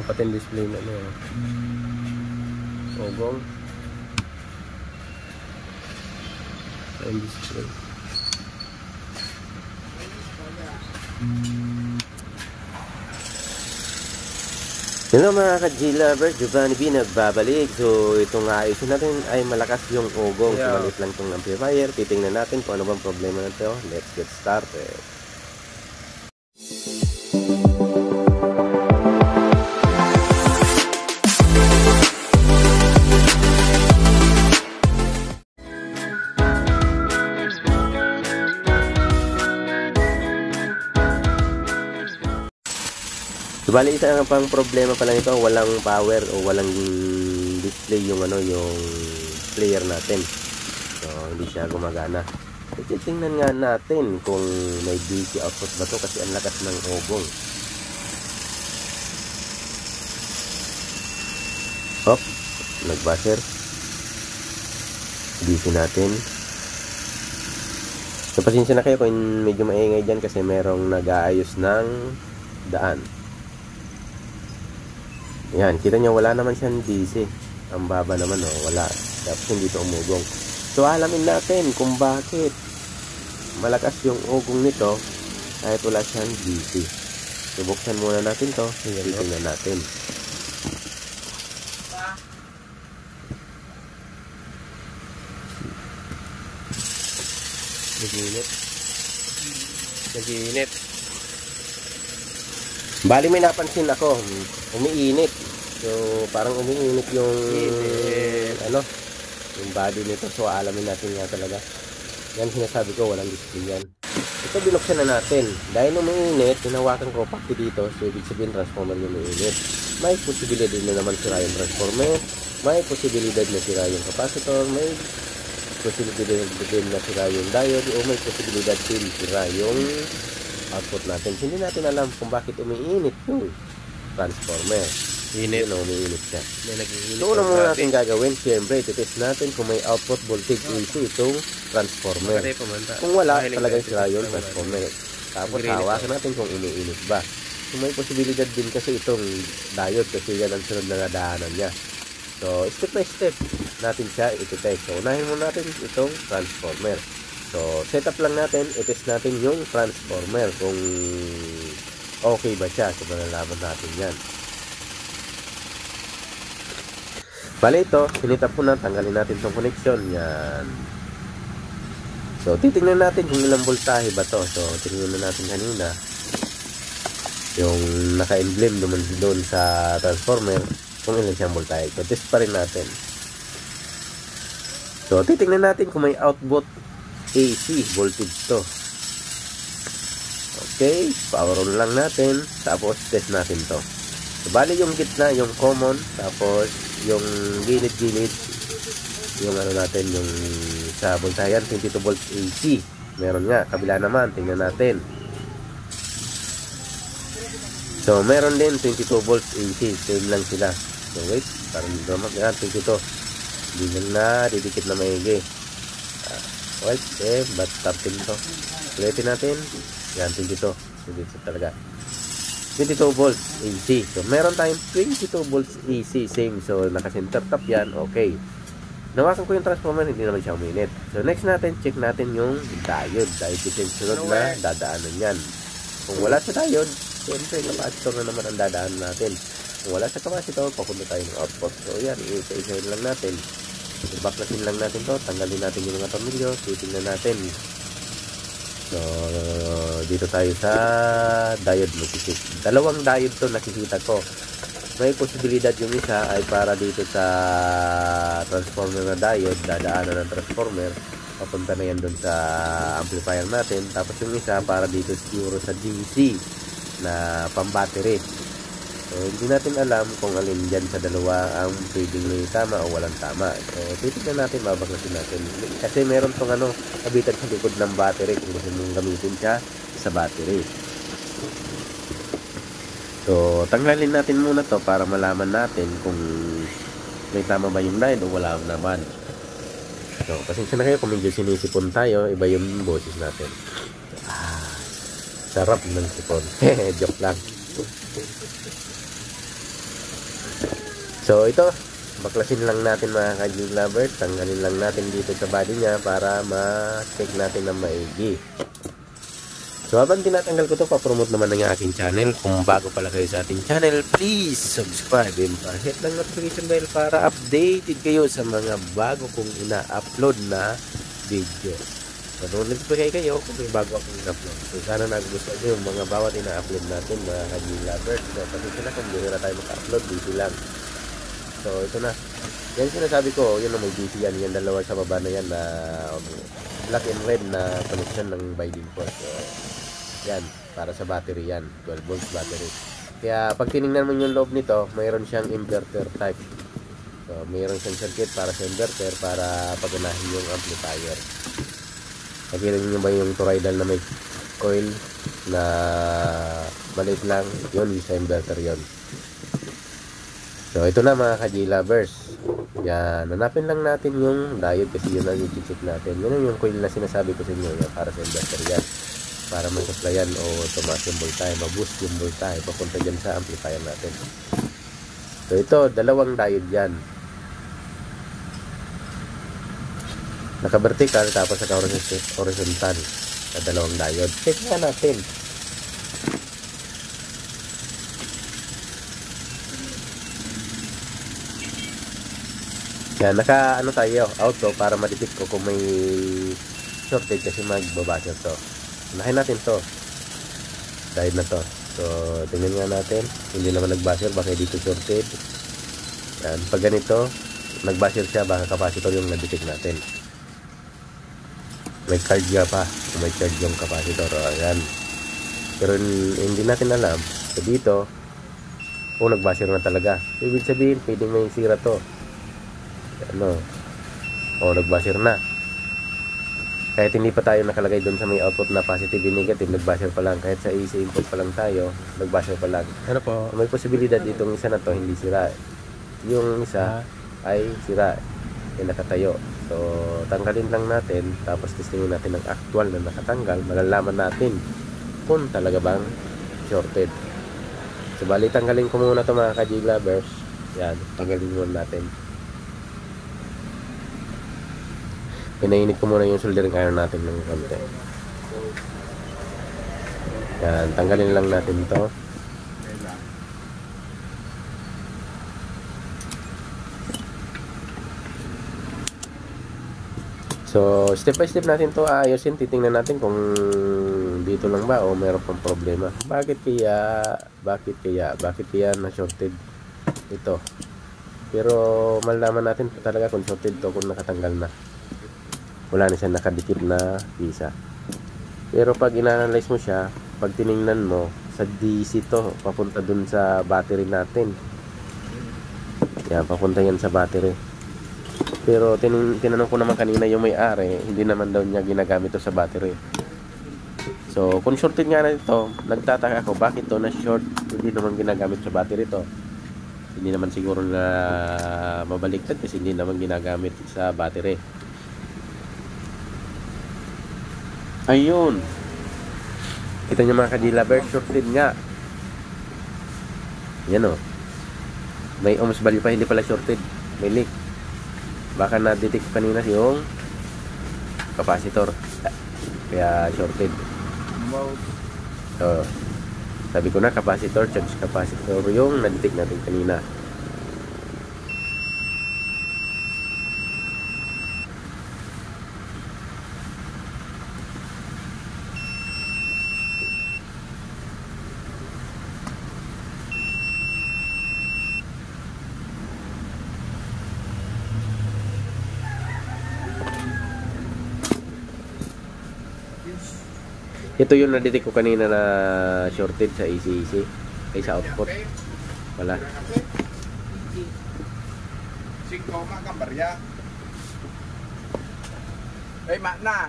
Ito pati yung display na ano. Ogong. Yung display. Hello mga ka-G-Lover, Giovanni B nagbabalik. So itong ayusin natin ay malakas yung ogong. So maliit lang itong amplifier. Titingnan natin kung ano bang problema nito. Let's get started. So, bali isa nga pang problema pala nito, walang power o walang display yung ano, yung player natin. So hindi siya gumagana. So, titingnan nga natin kung may DC output ba to kasi ang lakas ng ogong. Hop, nag-buzzer. DC natin. So pasensya na kayo kung medyo maingay dyan kasi merong nag-aayos ng daan. Yan, kita nyo wala naman siyang DC. Ang baba naman wala. Tapos hindi ito umugong. So alamin natin kung bakit malakas yung ugong nito kahit wala siyang DC. So buksan muna natin to. Titingnan natin. Nag-iinit. Bali may napansin ako, umiinit. So parang umiinit yung ano, yung body nito. So alamin natin nga talaga. Yan sinasabi ko, walang display yan. Ito binuksan na natin. Dahil umiinit, tinawakan ko pati dito. So ibig sabihin transformer yung umiinit. May posibilidad na naman sira yung transformer. May posibilidad na sira yung capacitor. May posibilidad din na sira yung diode. O may posibilidad din sira yung output natin. Hindi natin alam kung bakit umiinit yung transformer. Init. Umiinit siya. So una muna natin gagawin, siyempre titest natin kung may output voltage AC itong transformer. Kung wala, talagang sira yung transformer. Tapos hawakan natin kung umiinit ba. Kung may posibilidad din kasi itong diode kasi yan ang sunod na nadaanan niya. So step by step natin siya ititest. So unahin muna natin itong transformer. So, setup lang natin, itest natin yung transformer kung okay ba siya. So, malalaman natin yan. Bale ito, sinitap ko na, tanggalin natin itong connection. Yan. So, titingnan natin kung ilang voltahe ba to. So, tingnan na natin kanina. Yung naka-emblem doon sa transformer, kung ilan siyang voltahe. So, test pa rin natin. So, titingnan natin kung may output AC voltage to. Okay, power on lang natin. Tapos test natin to. So, bali yung gitna, yung common. Tapos yung gilid-gilid, yung ano natin, yung sa voltayan 22 volts AC. Meron nga, kabila naman, tingnan natin. So meron din 22 volts AC. Same lang sila. So wait, parang dito naman, 22. Hindi lang na, didikit na maigi. Well, ba't tapin to? Ulitin natin. Yan, 22. Dito talaga. 22 volts AC. So, meron tayong 22 volts AC. Same. So, naka-center top yan. Okay. Nawakan ko yung transformer. Hindi naman siya uminit. So, next natin, check natin yung diode. Dahil ito yung sunod na dadaanan yan. Kung wala sa diode, siyempre, capacitor na naman ang dadaanan natin. Kung wala sa capacitor, papunta tayo ng output. So, yan. Isa-isahin lang natin. Baklasin lang natin to, tanggalin natin yung mga tornilyo, titingnan natin. So dito tayo sa diode multisig. Dalawang diode to nakikita ko. May posibilidad yung isa ay para dito sa transformer na diode, dadaanan ng transformer, papunta na yan dun sa amplifier natin. Tapos yung isa para dito siguro sa DC na pang battery. So, hindi natin alam kung alin dyan sa dalawa ang pwedeng may tama o walang tama. So, titignan natin, babaklasin natin. Kasi meron tong ano, kabitan sa likod ng battery kung gusto mong gamitin siya sa battery. So, tanggalin natin muna to para malaman natin kung may tama ba yung diode o wala naman. So, pasensya na kayo kung medyo sinisipon tayo, iba yung boses natin. Sarap ng sipon. Joke lang. So ito, baklasin lang natin mga ka-G lovers. Tanggalin lang natin dito sa body niya para ma-check natin ng maigi. So habang tinatanggal ko to, pa-promote naman ng aking channel. Kung bago pala kayo sa ating channel, please subscribe and hit ng notification bell para updated kayo sa mga bago kong ina-upload na video. So notify kayo kung may bago akong ina-upload. So sana nagustuhan nyo yung mga bawat ina-upload natin mga ka-G lovers. So pasensya na kung bihira tayo maka-upload, busy lang. So ito na. Yan sinasabi ko, yun na may DC yan. Yan dalawa sa baba na yan na black and red na connection ng binding port. So yan, para sa battery yan, 12 volts battery. Kaya pag tinignan mo yung loob nito, mayroon siyang inverter type. So mayroon siyang circuit para sa inverter para paganahin yung amplifier. Nakita nyo ba yung toroidal na may coil na maliit lang? Yun, sa inverter yun. So ito na mga ka-G lovers. Yan, hanapin lang natin yung diode kasi yun ang i-check natin. Yun yung coil na sinasabi ko sa inyo yan, para sa inverter yan. Para ma-supplyan o tumaas yung voltahe, ma-boost yung voltahe papunta dyan sa amplifier natin. So ito, dalawang diode yan. Naka-vertical tapos naka-horizontal na dalawang diode. Check nga natin. Yan, naka-ano tayo, auto para ma-detect ko kung may shortage kasi magbabasher to. Unahin natin to. Diode na to. So, tingnan nga natin. Hindi naman nag-basher. Baka dito shorted. Yan. Pag ganito, nag-basher siya. Baka capacitor yung na-detect natin. May charge nga pa. Kung may charge yung capacitor. Ayan. Pero hindi natin alam. So, dito, nag-basher na talaga. Ibig sabihin, pwedeng may sira to. Ano? Nag-basher na. Kahit hindi pa tayo nakalagay doon sa may output na positive and negative, nag-basher pa lang. Kahit sa AC input pa lang tayo, nag-basher pa lang. Ano po? May posibilidad itong isa na to hindi sira. Yung isa ay sira. Yung nakatayo. So, tanggalin lang natin. Tapos testingin natin ang actual na nakatanggal. Malalaman natin kung talaga bang shorted. So, bali tanggalin ko muna ito mga ka-G lovers. Yan, tanggalin muna natin. Pinainit ko muna yung soldering iron natin ng konti. Yan, tanggalin lang natin to. So, step by step natin to ayusin. Titingnan natin kung dito lang ba o mayroon pang problema. Bakit kaya na shorted ito? Pero malalaman natin talaga kung shorted to kung nakatanggal na. Wala na siya nakadikit na pisa. Pero pag ina-analyze mo siya, pag tiningnan mo, sa DC to, papunta dun sa battery natin. Yan, papunta yan sa battery. Pero tinanong ko naman kanina yung may-ari, hindi naman daw niya ginagamit to sa battery. So, kung shorted nga na ito, nagtataka ako, bakit to na short, hindi naman ginagamit sa battery to. Hindi naman siguro na mabaliktad kasi hindi naman ginagamit sa battery. Ayun. Kita nyo mga ka-G lovers, shorted nga. Yan o. May ohms value pa, hindi pala shorted. May leak. Baka na-detect kanina yung capacitor. Kaya shorted. So, sabi ko na capacitor, charge capacitor yung na-detect natin kanina. Ito yung na-detect ko kanina na shorted sa AC-AC ay sa output. Wala. Sigkoma kang barya. Ay, na.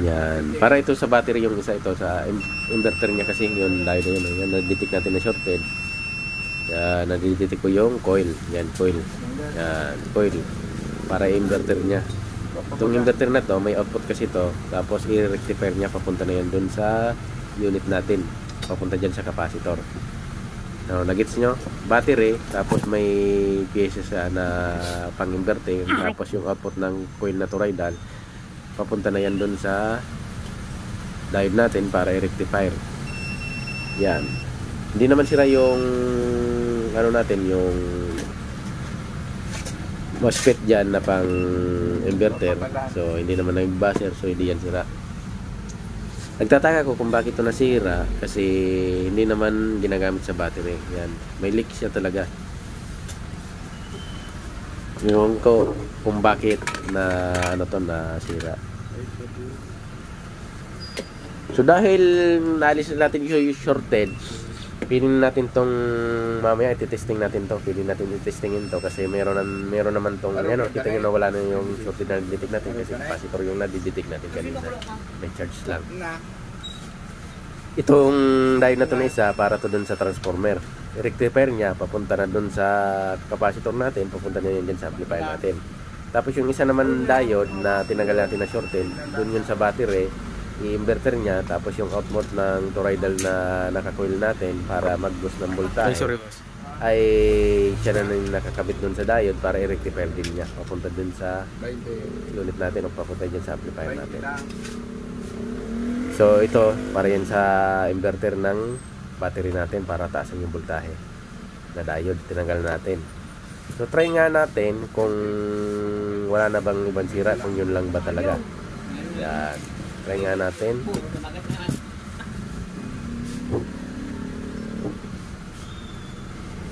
Yan. Para ito sa battery yung isa, ito sa inverter niya kasi yung diode na yun. Yan, na-detect natin na shorted. Yan, na-detect ko yung coil. Yan, coil. Yan, coil. Para inverter niya. Itong inverter na to, may output kasi to. Tapos i-rectifier niya, papunta na yan dun sa unit natin. Papunta dyan sa capacitor. No, nagets nyo? Battery, tapos may piyesa sa na pang-inverter, tapos yung output ng coil na toroidal, papunta na yan dun sa diode natin para i-rectifier. Yan. Hindi naman sira yung ano natin, yung MOSFET dyan na pang inverter. So, hindi naman nag-buzzer, so hindi yan sira. Nagtataka ko kung bakit ito nasira kasi hindi naman ginagamit sa battery. Yan. May leak siya talaga. Yung ko kung bakit na ano to nasira. So dahil naalis na natin yung shortage, pinin natin tong mamaya i-testing natin to. Pinin natin i-testingin to kasi meron naman tong ano, kita niyo na wala na yung shortage na detect natin kasi capacitor yung na-detect natin kanina. May charge lang. Itong diode na to na isa para to dun sa transformer. I-rectifier niya, papunta na dun sa capacitor natin, papunta na yun dyan sa amplifier natin. Tapos yung isa naman diode na tinanggal natin na shorted, dun yun sa battery, i-inverter niya, tapos yung output ng toroidal na nakakoil natin para mag-boost ng voltahe. Ay siya na yung nakakabit dun sa diode para i-rectifier din niya, papunta dun sa unit natin o papunta dyan sa amplifier natin. So ito para yan sa inverter ng battery natin para taasan yung voltahe na diode tinanggal natin. So try nga natin kung wala na bang ibang sira, kung yun lang ba talaga. Yan. Try nga natin.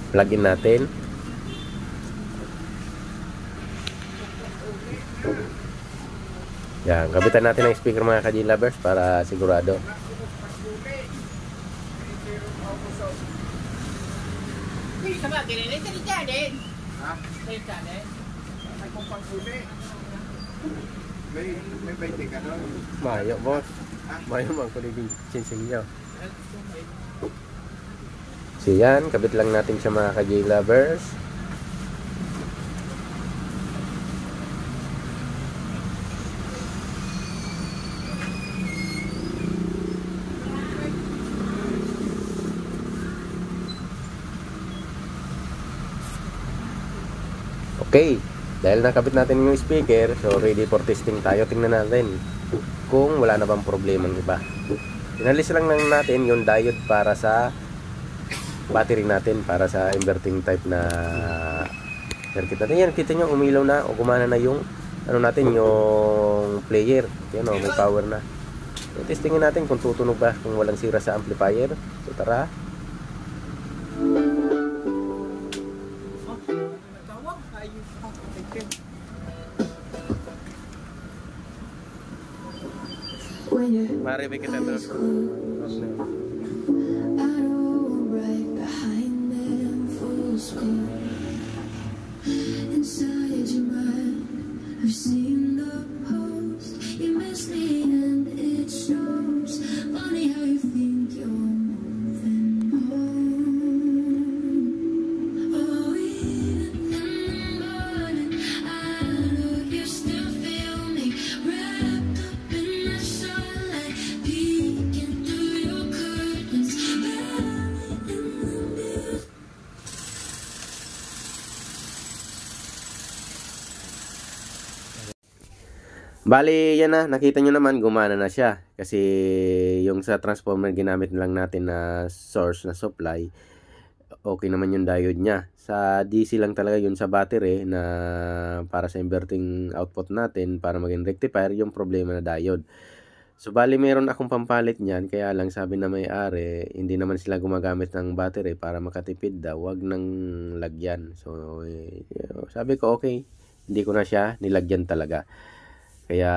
Plug in natin. Yan, kabitan natin ang speaker mga ka-J lovers para sigurado. May 20 ka doon. Mayo boss. Mayo mang kuliging sinsing nyo. So yan, kabit lang natin siya mga ka-J lovers. Okay, dahil nakabit natin yung speaker, so ready for testing tayo. Tingnan natin kung wala na bang problemang iba. Inalis lang natin yung diode para sa battery natin, para sa inverting type na circuit natin. Yan, kita nyo umilaw na o gumana na yung ano natin, yung player. Yan o, may power na. So, testingin natin kung tutunog ba, kung walang sira sa amplifier. So tara. Mari kita terus. Bali, yan na. Nakita nyo naman, gumana na siya. Kasi yung sa transformer ginamit lang natin na source na supply, okay naman yung diode niya. Sa DC lang talaga yun sa battery na para sa inverting output natin, para maging rectifier, yung problema na diode. So, bali, meron akong pampalit niyan. Kaya lang sabi na may-ari, hindi naman sila gumagamit ng battery para makatipid daw. Wag nang lagyan. So, sabi ko, okay. Hindi ko na siya nilagyan talaga. Kaya,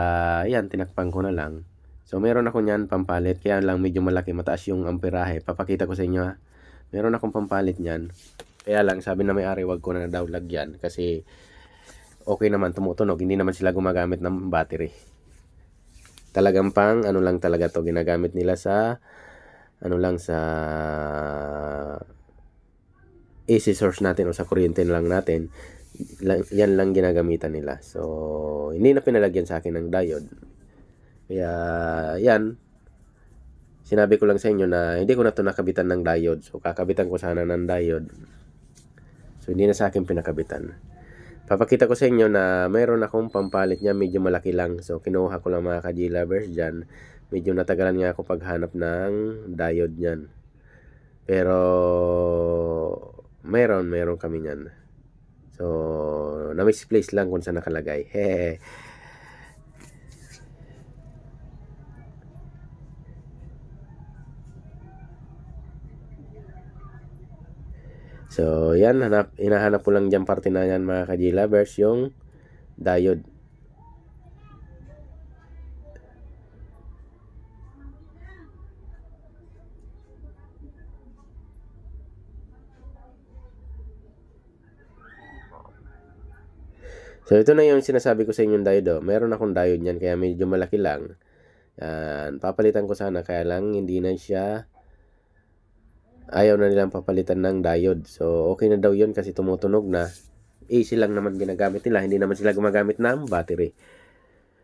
yan, tinakpan ko na lang. So, meron ako niyan, pampalit. Kaya lang, medyo malaki, mataas yung amperahe. Papakita ko sa inyo, ha. Meron akong pampalit niyan. Kaya lang, sabi na may-ari, wag ko na daw lagyan. Kasi, okay naman, tumutunog. Hindi naman sila gumagamit ng battery. Talagang pang, ano lang talaga to ginagamit nila sa, ano lang, sa AC source natin o sa kuryente lang natin. Yan lang ginagamitan nila. So, hindi na pinalagyan sa akin ng diode. Kaya, yan. sinabi ko lang sa inyo na hindi ko na to nakabitan ng diode. So kakabitan ko sana ng diode. So hindi na sa akin pinakabitan. Papakita ko sa inyo na mayroon akong pampalit niya, medyo malaki lang. So kinuha ko lang mga ka-G-lovers dyan. Medyo natagalan nga ako paghanap ng diode niyan. Pero mayroon kami niyan. So na-misplace lang kung saan nakalagay. Hehehe. So, yan, hinahanap ko lang dyan parte na yan mga ka-G-lovers, yung diode. So, ito na yung sinasabi ko sa inyong diode. Meron akong diode yan, kaya medyo malaki lang. Yan, papalitan ko sana, kaya lang hindi na siya, ayaw na nilang papalitan ng diode. So, okay na daw yun kasi tumutunog na. AC lang naman ginagamit nila. Hindi naman sila gumagamit ng battery.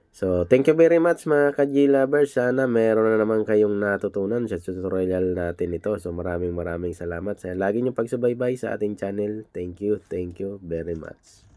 So, thank you very much mga ka-G-lovers. Sana meron na naman kayong natutunan sa tutorial natin ito. So, maraming salamat sa lagi niyong pagsubaybay sa ating channel. Thank you very much.